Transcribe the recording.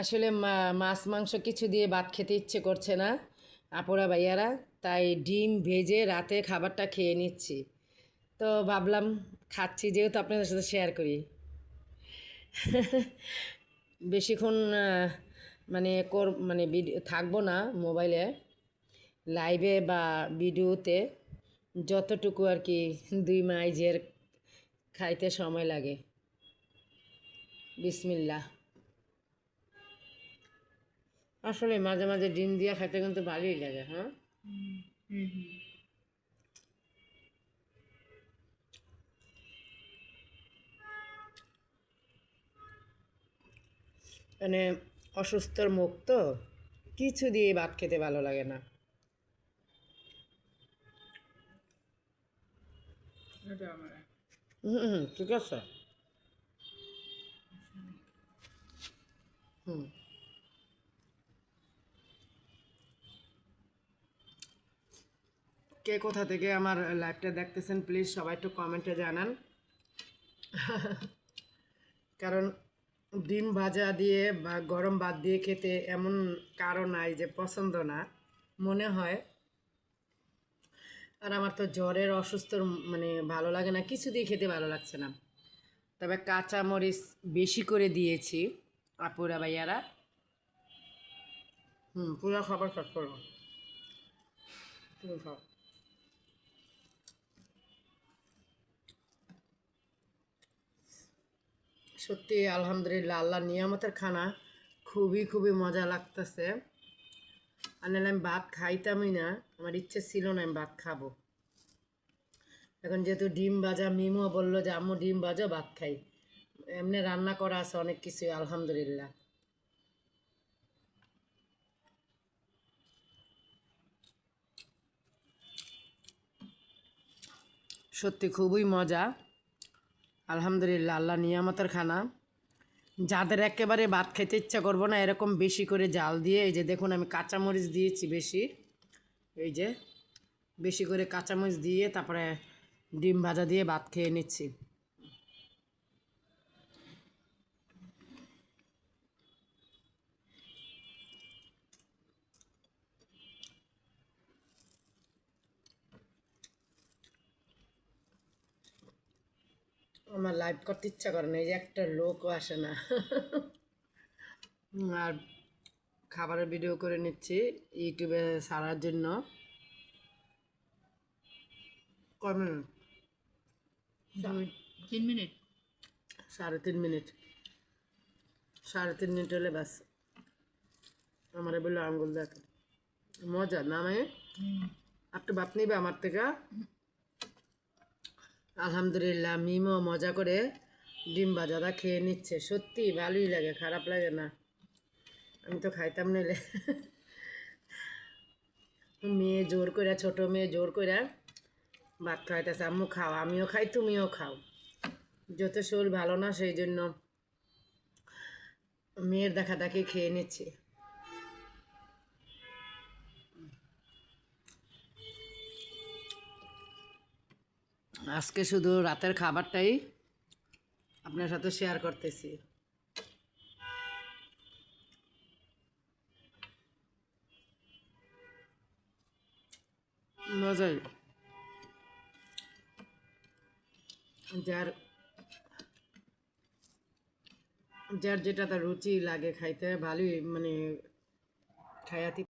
আসলে মাছ মাংস কিছু দিয়ে ভাত খেতে ইচ্ছে করছে না আপুরা ভাইয়ারা, তাই ডিম ভেজে রাতে খাবারটা খেয়ে নিচ্ছি। তো ভাবলাম খাচ্ছি যেহেতু আপনাদের সাথে শেয়ার করি। বেশিক্ষণ মানে থাকবো না মোবাইলে, লাইভে বা ভিডিওতে যতটুকু আর কি 2 মাইজের খাইতে সময় লাগে। বিসমিল্লাহ। আসলে মাঝে মাঝে ডিম দিয়ে খাইতে কিন্তু ভালোই লাগে। হ্যাঁ, মানে অসুস্থর মুখ তো কিছু দিয়ে ভাত খেতে ভালো লাগে না। ঠিক আছে। হুম, কে কোথা থেকে আমার লাইভটা দেখতেছেন প্লিজ সবাই একটু কমেন্টে জানান। কারণ ডিম ভাজা দিয়ে বা গরম ভাত দিয়ে খেতে এমন কারো নাই যে পছন্দ না, মনে হয়। আর আমার তো জ্বরের অসুস্থর মানে ভালো লাগে না, কিছু দিয়ে খেতে ভালো লাগছে না। তবে কাঁচা মরিচ বেশি করে দিয়েছি আপুরা ভাইয়ারা। পুরো খাবার শেষ করবো। তুমি খাও। সত্যি আলহামদুলিল্লাহ, আল্লাহ নিয়ামতের খানা খুবই খুবই মজা লাগতেছে। আর নাহলে আমি ভাত খাইতামই না, আমার ইচ্ছে ছিল না আমি ভাত খাবো। এখন যেহেতু ডিম ভাজা, মিমো বললো যে আম্মু ডিম ভাজা ভাত খাই, এমনি রান্না করা আছে অনেক কিছুই আলহামদুলিল্লাহ। সত্যি খুবই মজা। আলহামদুলিল্লাহ, আল্লাহ নিয়ামতের খানা। যাদের একেবারে ভাত খেতে ইচ্ছা করবো না, এরকম বেশি করে জাল দিয়ে, এই যে দেখুন আমি কাঁচামরিচ দিয়েছি বেশি, এই যে বেশি করে কাঁচামরিচ দিয়ে তারপরে ডিম ভাজা দিয়ে ভাত খেয়ে নিচ্ছি। আমার লাইভ করতে ইচ্ছা করে না, এই যে একটা লোকও আসে না। আর খাবারের ভিডিও করে নিচ্ছি ইউটিউবে ছাড়ার জন্য। কয় মিনিট? 3 মিনিট। 3.5 মিনিট। 3.5 মিনিট হলে ব্যাস আমার বললো আঙ্গুল দেখ। মজা না মানে একটু বাপ নিবে আমার থেকে। আলহামদুলিল্লাহ, মিমও মজা করে ডিম ভাজাটা খেয়ে নিচ্ছে, সত্যি ভালোই লাগে, খারাপ লাগে না। আমি তো খাইতাম নিলে। মেয়ে জোর করে, ছোট মেয়ে জোর করে ভাত খাইতেছে, আম্মু খাও, আমিও খাই তুমিও খাও। যত শরীর ভালো না সেই জন্য মেয়ের দেখা দেখি খেয়ে নিচ্ছি। আজকে শুধু রাতের খাবারটাই আপনার সাথে শেয়ার করতেছি। মজাই। যার যার যেটা তার রুচি লাগে খাইতে ভালোই, মানে খায়াতি।